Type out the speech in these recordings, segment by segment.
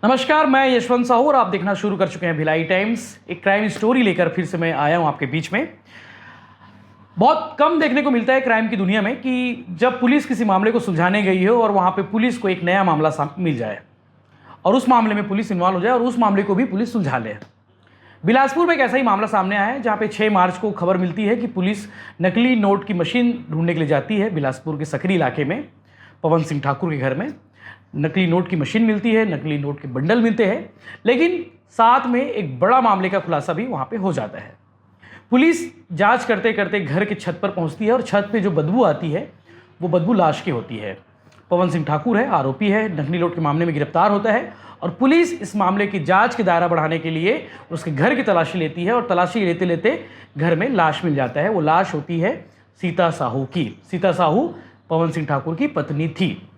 नमस्कार, मैं यशवंत साहू और आप देखना शुरू कर चुके हैं भिलाई टाइम्स। एक क्राइम स्टोरी लेकर फिर से मैं आया हूं आपके बीच में। बहुत कम देखने को मिलता है क्राइम की दुनिया में कि जब पुलिस किसी मामले को सुलझाने गई हो और वहां पे पुलिस को एक नया मामला मिल जाए और उस मामले में पुलिस इन्वॉल्व हो जाए और उस मामले को भी पुलिस सुलझा ले। बिलासपुर में एक ऐसा ही मामला सामने आया है जहाँ पे 6 मार्च को खबर मिलती है कि पुलिस नकली नोट की मशीन ढूंढने के लिए जाती है। बिलासपुर के सकरी इलाके में पवन सिंह ठाकुर के घर में नकली नोट की मशीन मिलती है, नकली नोट के बंडल मिलते हैं, लेकिन साथ में एक बड़ा मामले का खुलासा भी वहाँ पे हो जाता है। पुलिस जांच करते करते घर के छत पर पहुँचती है और छत पे जो बदबू आती है वो बदबू लाश की होती है। पवन सिंह ठाकुर है, आरोपी है, नकली नोट के मामले में गिरफ्तार होता है और पुलिस इस मामले की जांच के दायरा बढ़ाने के लिए उसके घर की तलाशी लेती है और तलाशी लेते लेते घर में लाश मिल जाता है। वो लाश होती है सीता साहू की। सीता साहू पवन सिंह ठाकुर की पत्नी थी।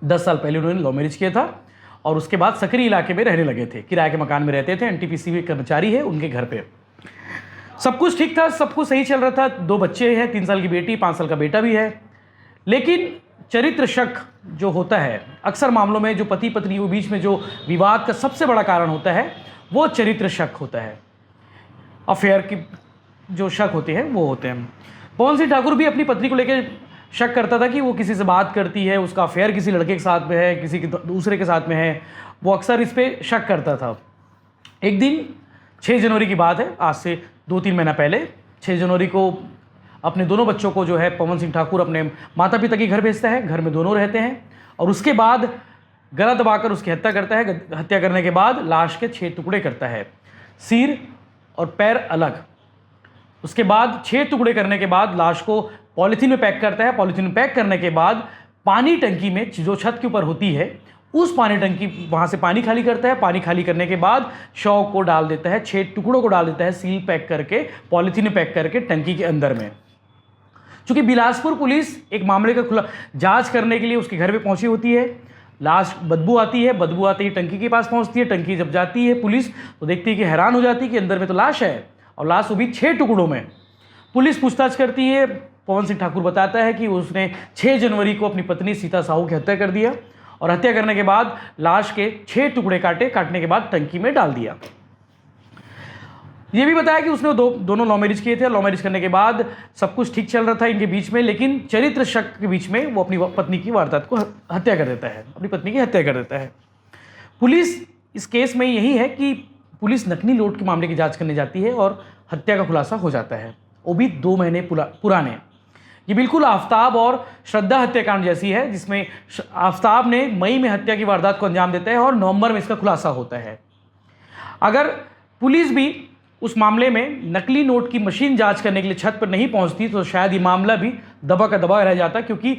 10 साल पहले उन्होंने लव मैरिज किया था और उसके बाद सकरी इलाके में रहने लगे थे। किराए के मकान में रहते थे। एनटीपीसी के कर्मचारी है उनके घर पे। सब कुछ ठीक था, सब कुछ सही चल रहा था। 2 बच्चे हैं, 3 साल की बेटी, 5 साल का बेटा भी है। लेकिन चरित्र शक जो होता है, अक्सर मामलों में जो पति पत्नी के बीच में जो विवाद का सबसे बड़ा कारण होता है वो चरित्र शक होता है। अफेयर की जो शक होते हैं वो होते हैं। पवन सिंह ठाकुर भी अपनी पत्नी को लेकर शक करता था कि वो किसी से बात करती है, उसका अफेयर किसी लड़के के साथ में है, किसी के दूसरे के साथ में है। वो अक्सर इस पर शक करता था। एक दिन 6 जनवरी की बात है, आज से 2-3 महीना पहले 6 जनवरी को अपने दोनों बच्चों को जो है पवन सिंह ठाकुर अपने माता पिता के घर भेजता है। घर में दोनों रहते हैं और उसके बाद गला दबाकर उसकी हत्या करता है। हत्या करने के बाद लाश के 6 टुकड़े करता है, सिर और पैर अलग। उसके बाद 6 टुकड़े करने के बाद लाश को पॉलीथीन में पैक करता है। पॉलीथीन में पैक करने के बाद पानी टंकी में जो छत के ऊपर होती है उस पानी टंकी वहाँ से पानी खाली करता है। पानी खाली करने के बाद शव को डाल देता है, 6 टुकड़ों को डाल देता है सील पैक करके, पॉलीथीन में पैक करके टंकी के अंदर में। चूँकि बिलासपुर पुलिस एक मामले का जाँच करने के लिए उसके घर पर पहुँची होती है। लाश बदबू आती है, बदबू आते ही टंकी के पास पहुँचती है। टंकी जब जाती है पुलिस तो देखती है कि हैरान हो जाती है कि अंदर में तो लाश है और लाश वो भी 6 टुकड़ों में। पुलिस पूछताछ करती है। पवन सिंह ठाकुर बताता है कि उसने 6 जनवरी को अपनी पत्नी सीता साहू की हत्या कर दिया और हत्या करने के बाद लाश के 6 टुकड़े काटने के बाद टंकी में डाल दिया। ये भी बताया कि उसने दोनों लव मैरिज किए थे। लव मैरिज करने के बाद सब कुछ ठीक चल रहा था इनके बीच में, लेकिन चरित्र शक के बीच में वो अपनी पत्नी की वारदात को हत्या कर देता है, अपनी पत्नी की हत्या कर देता है। पुलिस इस केस में यही है कि पुलिस नकली नोट के मामले की जाँच करने जाती है और हत्या का खुलासा हो जाता है, वो भी 2 महीने पुराने। ये बिल्कुल आफ्ताब और श्रद्धा हत्याकांड जैसी है, जिसमें आफ्ताब ने मई में हत्या की वारदात को अंजाम देता है और नवंबर में इसका खुलासा होता है। अगर पुलिस भी उस मामले में नकली नोट की मशीन जांच करने के लिए छत पर नहीं पहुंचती तो शायद ये मामला भी दबा का दबा रह जाता, क्योंकि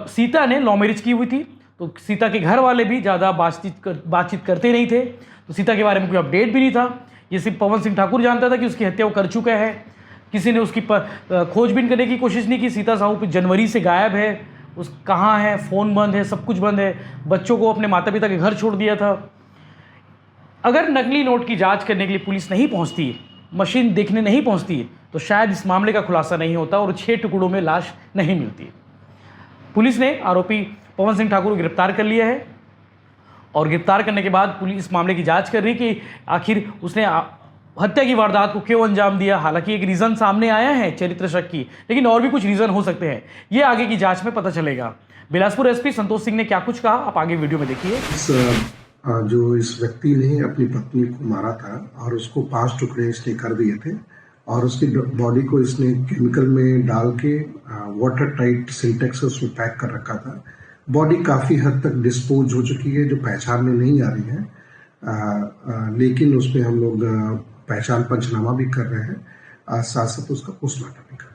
सीता ने लव मैरिज की हुई थी तो सीता के घर वाले भी ज़्यादा बातचीत करते नहीं थे, तो सीता के बारे में कोई अपडेट भी नहीं था। ये सिर्फ पवन सिंह ठाकुर जानता था कि उसकी हत्या वो कर चुका है। किसी ने उसकी खोजबीन करने की कोशिश नहीं की। सीता साहू भी जनवरी से गायब है, उस कहाँ है, फ़ोन बंद है, सब कुछ बंद है। बच्चों को अपने माता पिता के घर छोड़ दिया था। अगर नकली नोट की जांच करने के लिए पुलिस नहीं पहुंचती, मशीन देखने नहीं पहुंचती, तो शायद इस मामले का खुलासा नहीं होता और 6 टुकड़ों में लाश नहीं मिलती। पुलिस ने आरोपी पवन सिंह ठाकुर को गिरफ्तार कर लिया है और गिरफ्तार करने के बाद पुलिस इस मामले की जाँच कर रही कि आखिर उसने हत्या की वारदात को क्यों अंजाम दिया। हालांकि एक रीज़न सामने आया है चरित्र शक की, लेकिन और भी कुछ रीज़न हो सकते हैं, ये आगे की जांच में पता चलेगा। बिलासपुर एसपी संतोष सिंह ने क्या कुछ कहा, आप आगे वीडियो में देखिए। जो इस व्यक्ति ने अपनी पत्नी को मारा था और उसको 5 टुकड़े इसने कर दिए थे और उसकी बॉडी को इसने केमिकल में डाल के वाटर टाइट सिंटेक्स उसमें पैक कर रखा था। बॉडी काफ़ी हद तक डिस्पोज हो चुकी है, जो पहचान में नहीं आ रही है, लेकिन उसमें हम लोग पहचान पंचनामा भी कर रहे हैं, साथ साथ उसका पोस्टमार्टम भी कर रहे हैं।